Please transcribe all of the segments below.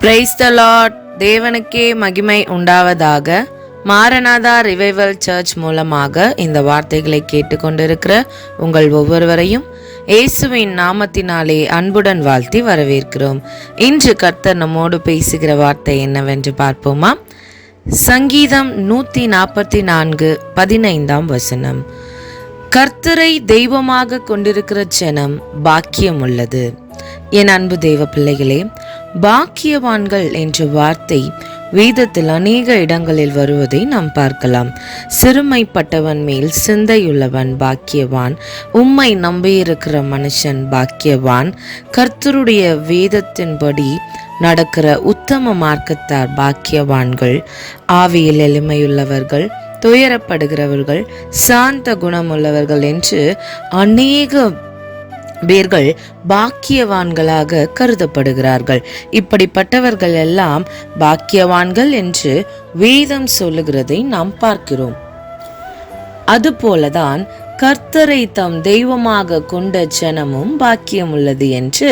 Praise the Lord. தேவனுக்கே மகிமை உண்டாவதாக. மாரநாதா ரிவைவல் சர்ச் மூலமாக இந்த வார்த்தைகளை கேட்டுக்கொண்டிருக்கிற உங்கள் ஒவ்வொருவரையும் இயேசுவின் நாமத்தினாலே அன்புடன் வாழ்த்தி வரவேற்கிறோம். இன்று கர்த்தர் நம்மோடு பேசுகிற வார்த்தை என்னவென்று பார்ப்போமா? சங்கீதம் 144:15 கர்த்தரை தெய்வமாக கொண்டிருக்கிற ஜனம் பாக்கியம் உள்ளது. என் அன்பு தேவ பிள்ளைகளே, பாக்கியவான்கள் என்ற வார்த்தை வேதத்தில் அநேக இடங்களில் வருவதை நாம் பார்க்கலாம். சிறுமைப்பட்டவன் மேல் சிந்தையுள்ளவன் பாக்கியவான், உம்மை நம்பியிருக்கிற மனுஷன் பாக்கியவான், கர்த்தருடைய வேதத்தின்படி நடக்கிற உத்தம மார்க்கத்தார் பாக்கியவான்கள், ஆவியில் எளிமையுள்ளவர்கள், துயரப்படுகிறவர்கள், சாந்த குணமுள்ளவர்கள் என்று அநேக பேர்கள் பாக்கியவான்களாக கருதப்படுகிறார்கள். இப்படிப்பட்டவர்கள் எல்லாம் பாக்கியவான்கள் என்று வேதம் சொல்லுகிறதை நாம் பார்க்கிறோம். அதுபோலதான் கர்த்தரை தம் தெய்வமாக கொண்ட ஜனமும் பாக்கியம் உள்ளது என்று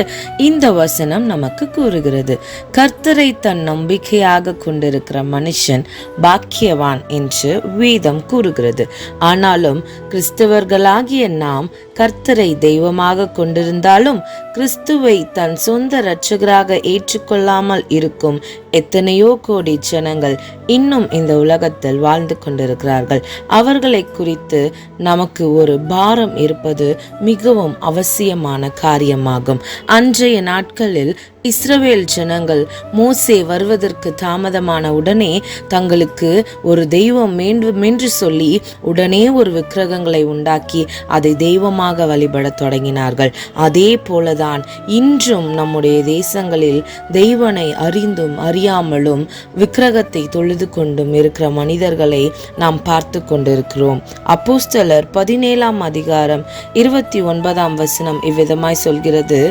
இந்த வசனம் நமக்கு கூறுகிறது. கர்த்தரை தன் நம்பிக்கையாக கொண்டிருக்கிற மனுஷன் பாக்கியவான் என்று வேதம் கூறுகிறது. ஆனாலும் கிறிஸ்தவர்களாகிய நாம் கர்த்தரை தெய்வமாக கொண்டிருந்தாலும் கிறிஸ்துவை தன் சொந்த இரட்சகராக ஏற்றுக்கொள்ளாமல் இருக்கும் எத்தனையோ கோடி ஜனங்கள் இன்னும் இந்த உலகத்தில் வாழ்ந்து கொண்டிருக்கிறார்கள். அவர்களை குறித்து நமக்கு ஒரு பாரம் இருப்பது மிகவும் அவசியமான காரியமாகும். அன்றைய நாட்களில் இஸ்ரவேல் ஜனங்கள் மோசே வருவதற்கு தாமதமான உடனே தங்களுக்கு ஒரு தெய்வம் வேண்டும் என்று சொல்லி உடனே ஒரு விக்கிரகங்களை உண்டாக்கி அதை தெய்வமாக வழிபடத் தொடங்கினார்கள். அதே போலதான் இன்றும் நம்முடைய தேசங்களில் தெய்வனை அறிந்தும் அறியாமலும் விக்கிரகத்தை தொழுது கொண்டும் இருக்கிற மனிதர்களை நாம் பார்த்து கொண்டிருக்கிறோம். அப்போஸ்தலர் 17:29 இவ்விதமாய் சொல்கிறது: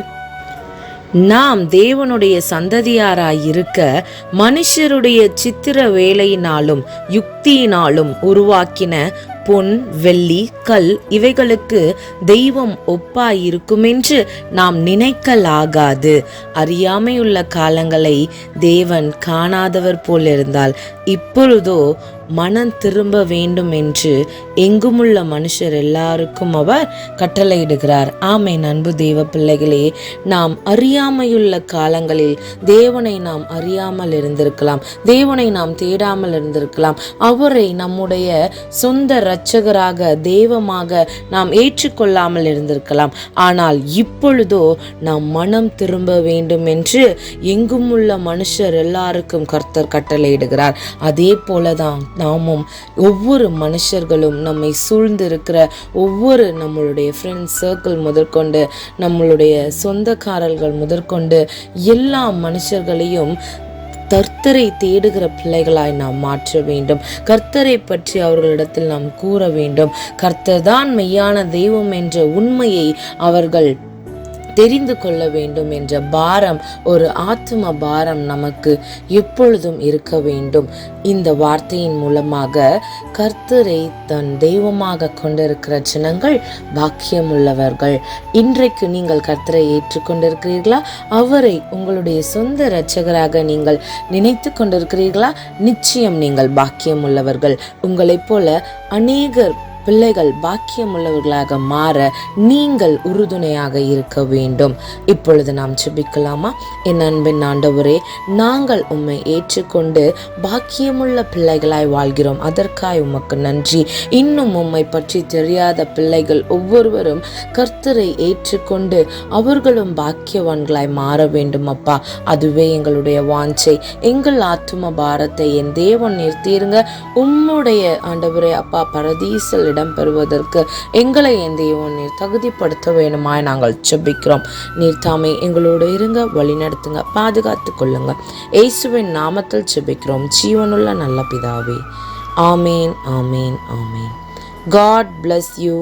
நாம் தேவனுடைய சந்ததியாராயிருக்க மனுஷருடைய சித்திர வேலையினாலும் யுக்தியினாலும் உருவாக்கின பொன், வெள்ளி, கல் இவைகளுக்கு தெய்வம் ஒப்பாயிருக்குமென்று நாம் நினைக்கலாகாது. அறியாமையுள்ள காலங்களை தேவன் காணாதவர் போலிருந்தால் இப்பொழுதோ மனம் திரும்ப வேண்டும் என்று எங்குமுள்ள மனுஷர் எல்லாருக்கும் அவர் கட்டளையிடுகிறார். ஆமென். அன்பு தேவ பிள்ளைகளே, நாம் அறியாமையுள்ள காலங்களில் தேவனை நாம் அறியாமல் இருந்திருக்கலாம், தேவனை நாம் தேடாமல் இருந்திருக்கலாம், அவரை நம்முடைய சொந்த இரட்சகராக தெய்வமாக நாம் ஏற்றுக்கொள்ளாமல் இருந்திருக்கலாம். ஆனால் இப்பொழுதோ நாம் மனம் திரும்ப வேண்டும் என்று எங்குமுள்ள மனுஷர் எல்லாருக்கும் கர்த்தர் கட்டளையிடுகிறார். அதே போலதான் நாமும் ஒவ்வொரு மனுஷர்களும் நம்மை சூழ்ந்திருக்கிற ஒவ்வொரு நம்மளுடைய ஃப்ரெண்ட்ஸ் சர்க்கிள் முதற்கொண்டு நம்மளுடைய சொந்தக்காரர்கள் முதற்கொண்டு எல்லா மனுஷர்களையும் கர்த்தரை தேடுகிற பிள்ளைகளாய் நாம் மாற்ற வேண்டும். கர்த்தரை பற்றி அவர்களிடத்தில் நாம் கூற வேண்டும். கர்த்தர் தான் மெய்யான தெய்வம் என்ற உண்மையை அவர்கள் தெரிந்து கொள்ள வேண்டும் என்ற பாரம், ஒரு ஆத்ம பாரம் நமக்கு எப்பொழுதும் இருக்க வேண்டும். இந்த வார்த்தையின் மூலமாக கர்த்தரை தன் தெய்வமாக கொண்டிருக்கிற ஜனங்கள் பாக்கியம் உள்ளவர்கள். இன்றைக்கு நீங்கள் கர்த்தரை ஏற்றுக்கொண்டிருக்கிறீர்களா? அவரை உங்களுடைய சொந்த இரட்சகராக நீங்கள் நினைத்து கொண்டிருக்கிறீர்களா? நிச்சயம் நீங்கள் பாக்கியம் உள்ளவர்கள். உங்களைப் போல அநேகர் பிள்ளைகள் பாக்கியம் உள்ளவர்களாக மாற நீங்கள் உறுதுணையாக இருக்க வேண்டும். இப்பொழுது நாம் ஜெபிக்கலாமா? என் அன்பின் ஆண்டவரே, நாங்கள் உம்மை ஏற்றுக்கொண்டு பாக்கியமுள்ள பிள்ளைகளாய் வாழ்கிறோம். அதற்காய் உமக்கு நன்றி. இன்னும் உம்மை பற்றி தெரியாத பிள்ளைகள் ஒவ்வொருவரும் கர்த்தரை ஏற்றுக்கொண்டு அவர்களும் பாக்கியவான்களாய் மாற வேண்டும் அப்பா. அதுவே எங்களுடைய வாஞ்சை. எங்கள் ஆத்தும பாரத்தை என் தேவன் நிறுத்திருங்க. உம்முடைய ஆண்டவரே அப்பா பரதீசில் இடம் பெறுவதற்கு எங்களை என் தேவன் நீர் தகுதிப்படுத்த வேணுமாய் நாங்கள் ஜெபிக்கிறோம். நீர் தாமே எங்களோடு இருங்க, வழி நடத்துங்க, பாதுகாத்து கொள்ளுங்க. இயேசுவின் நாமத்தில் ஜெபிக்கிறோம் ஜீவனுள்ள நல்ல பிதாவே. ஆமேன், ஆமேன், ஆமேன். God bless you.